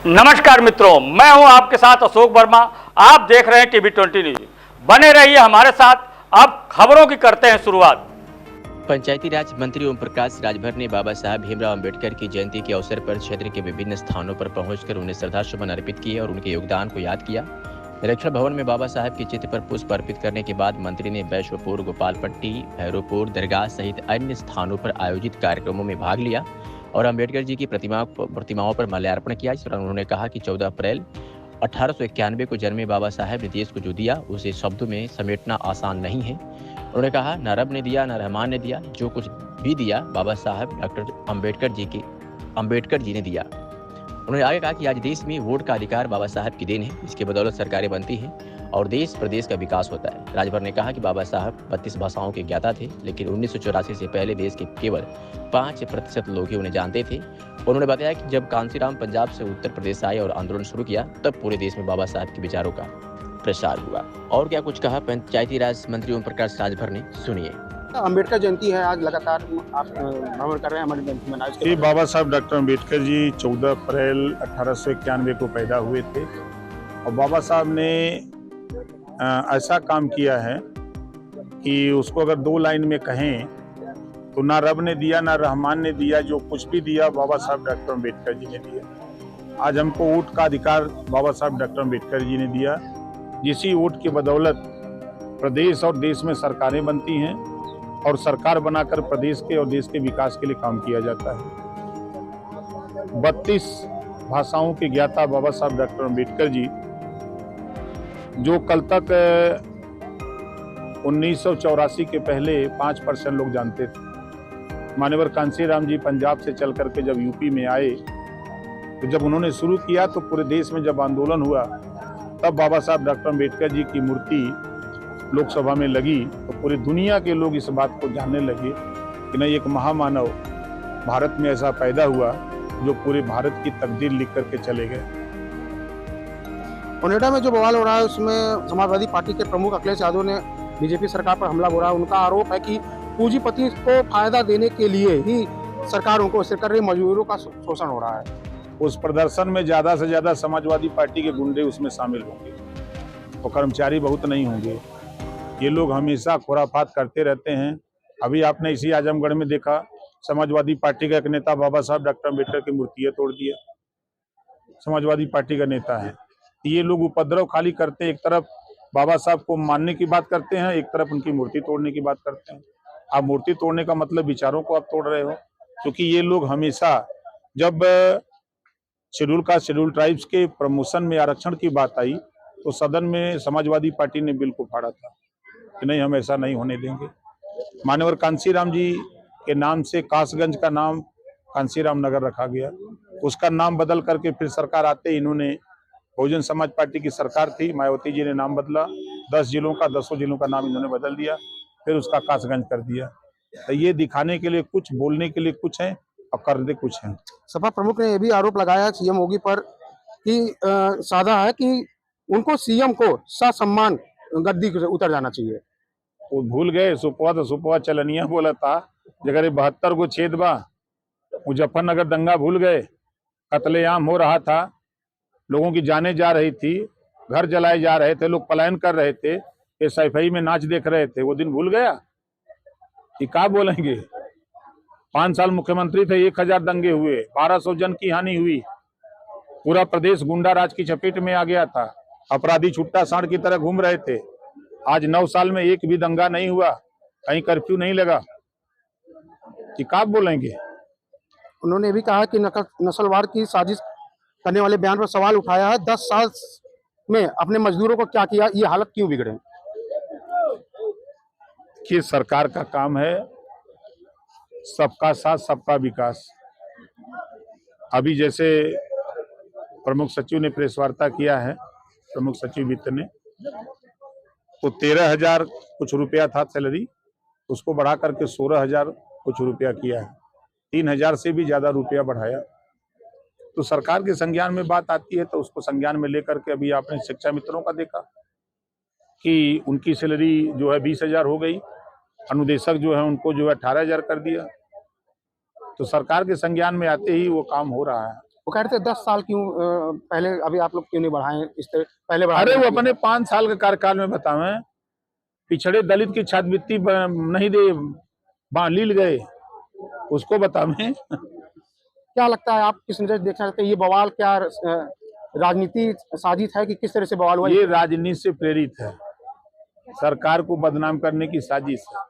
नमस्कार मित्रों, मैं हूं आपके साथ अशोक वर्मा। आप देख रहे हैं टीवी 20 न्यूज। बने रहिए हमारे साथ। अब खबरों की करते हैं शुरुआत। पंचायती राज मंत्री ओम प्रकाश राजभर ने बाबा साहब भीमराव अंबेडकर की जयंती के अवसर पर क्षेत्र के विभिन्न स्थानों पर पहुंचकर उन्हें श्रद्धासुमन अर्पित किए और उनके योगदान को याद किया। निरीक्षण भवन में बाबा साहब के चित्र पर पुष्प अर्पित करने के बाद मंत्री ने वैश्वपुर, गोपालपट्टी, भैरवपुर, दरगाह सहित अन्य स्थानों पर आयोजित कार्यक्रमों में भाग लिया और अंबेडकर जी की प्रतिमाओं पर माल्यार्पण किया। इस दौरान उन्होंने कहा कि 14 अप्रैल 1891 को जन्मे बाबा साहब ने देश को जो दिया उसे शब्दों में समेटना आसान नहीं है। उन्होंने कहा, न रब ने दिया न रहमान ने दिया, जो कुछ भी दिया बाबा साहब डॉक्टर अंबेडकर जी ने दिया। उन्होंने आगे कहा कि आज देश में वोट का अधिकार बाबा साहब की देन है। इसके बदौलत सरकारें बनती हैं और देश प्रदेश का विकास होता है। राजभर ने कहा कि बाबा साहब 32 भाषाओं के ज्ञाता थे, लेकिन 1984 से पहले देश के केवल 5% लोग ही उन्हें जानते थे। उन्होंने बताया कि जब कांसीराम पंजाब से उत्तर प्रदेश आए और आंदोलन शुरू किया, तब पूरे देश में बाबा साहब के विचारों का प्रसार हुआ। और क्या कुछ कहा पंचायती राज मंत्री ओम प्रकाश राजभर ने, सुनिए। अम्बेडकर जयंती है, आज लगातार आप भ्रमण कर रहे हैं हमारी जयंती मनाने के लिए। बाबा साहब डॉक्टर अम्बेडकर जी 14 अप्रैल 1891 को पैदा हुए थे और बाबा साहब ने ऐसा काम किया है कि उसको अगर 2 लाइन में कहें तो ना रब ने दिया ना रहमान ने दिया, जो कुछ भी दिया बाबा साहब डॉक्टर अम्बेडकर जी ने दिया। आज हमको वोट का अधिकार बाबा साहब डॉक्टर अम्बेडकर जी ने दिया, जिसी वोट की बदौलत प्रदेश और देश में सरकारें बनती हैं और सरकार बनाकर प्रदेश के और देश के विकास के लिए काम किया जाता है। 32 भाषाओं के ज्ञाता बाबा साहब डॉक्टर अम्बेडकर जी, जो कल तक 1984 के पहले 5% लोग जानते थे। मान्यवर कांसीराम जी पंजाब से चल करके जब यूपी में आए, तो जब उन्होंने शुरू किया तो पूरे देश में जब आंदोलन हुआ, तब बाबा साहब डॉक्टर अम्बेडकर जी की मूर्ति लोकसभा में लगी तो पूरी दुनिया के लोग इस बात को जानने लगे कि नहीं, एक महामानव भारत में ऐसा पैदा हुआ जो पूरे भारत की तकदीर लिख करके चले गए। नोएडा में जो बवाल हो रहा है उसमें समाजवादी पार्टी के प्रमुख अखिलेश यादव ने बीजेपी सरकार पर हमला बोला। उनका आरोप है कि पूंजीपति को फायदा देने के लिए ही सरकारों को सिर कर रही मजदूरों का शोषण हो रहा है। उस प्रदर्शन में ज्यादा से ज्यादा समाजवादी पार्टी के गुंडे उसमें शामिल होंगे और कर्मचारी बहुत नहीं होंगे। ये लोग हमेशा खुराफात करते रहते हैं। अभी आपने इसी आजमगढ़ में देखा, समाजवादी पार्टी का एक नेता बाबा साहब डॉक्टर अम्बेडकर की मूर्तियां तोड़ दिया। समाजवादी पार्टी का नेता है। ये लोग उपद्रव खाली करते हैं, एक तरफ बाबा साहब को मानने की बात करते हैं, एक तरफ उनकी मूर्ति तोड़ने की बात करते हैं। आप मूर्ति तोड़ने का मतलब विचारों को आप तोड़ रहे हो, क्योंकि ये लोग हमेशा जब शेड्यूल ट्राइब्स के प्रमोशन में आरक्षण की बात आई तो सदन में समाजवादी पार्टी ने बिल को फाड़ा था कि नहीं, हम ऐसा नहीं होने देंगे। मान्यवर कांसीराम जी के नाम से कासगंज का नाम कांसीराम नगर रखा गया, उसका नाम बदल करके फिर सरकार आते इन्होंने, बहुजन समाज पार्टी की सरकार थी, मायावती जी ने नाम बदला, 10 जिलों का 10 जिलों का नाम इन्होंने बदल दिया, फिर उसका कासगंज कर दिया। तो ये दिखाने के लिए कुछ, बोलने के लिए कुछ है और करने कुछ है। सपा प्रमुख ने यह भी आरोप लगाया सीएम योगी पर कि साधा है कि उनको सीएम को ससम्मान गद्दी से उतर जाना चाहिए। वो भूल गए, सुपवा तो सुपवा चलनिया बोला था, जगह 72 को छेद बा। मुजफ्फरनगर दंगा भूल गए, कत्लेआम हो रहा था, लोगों की जानें जा रही थी, घर जलाए जा रहे थे, लोग पलायन कर रहे थे, SFI में नाच देख रहे थे, वो दिन भूल गया कि क्या बोलेंगे। 5 साल मुख्यमंत्री थे, 1000 दंगे हुए, 1200 जन की हानि हुई, पूरा प्रदेश गुंडा राज की चपेट में आ गया था, अपराधी छुट्टा सांड की तरह घूम रहे थे। आज 9 साल में एक भी दंगा नहीं हुआ, कहीं कर्फ्यू नहीं लगा, कि क्या बोलेंगे। उन्होंने भी कहा कि नस्लवाद की साजिश करने वाले बयान पर सवाल उठाया है। 10 साल में अपने मजदूरों को क्या किया, ये हालत क्यों बिगड़े। कि सरकार का काम है सबका साथ सबका विकास। अभी जैसे प्रमुख सचिव ने प्रेस वार्ता किया है, प्रमुख सचिव वित्त ने, तो 13,000 कुछ रुपया था सैलरी, उसको बढ़ा करके 16,000 कुछ रुपया किया है, 3,000 से भी ज्यादा रुपया बढ़ाया। तो सरकार के संज्ञान में बात आती है तो उसको संज्ञान में लेकर के, अभी आपने शिक्षा मित्रों का देखा कि उनकी सैलरी जो है 20,000 हो गई, अनुदेशक जो है उनको जो है 18,000 कर दिया। तो सरकार के संज्ञान में आते ही वो काम हो रहा है। वो कह रहे थे 10 साल क्यों पहले अभी आप लोग क्यों नहीं बढ़ाए इस तरह पहले बढ़ा अरे वो अपने 5 साल के कार्यकाल में बतावें, पिछड़े दलित की छात्रवृत्ति नहीं दे लील गए, उसको बतावें। क्या लगता है आप किस नजर से देखना चाहते हैं ये बवाल क्या राजनीति साजिश है कि किस तरह से बवाल हुआ? ये राजनीति से प्रेरित है, सरकार को बदनाम करने की साजिश है।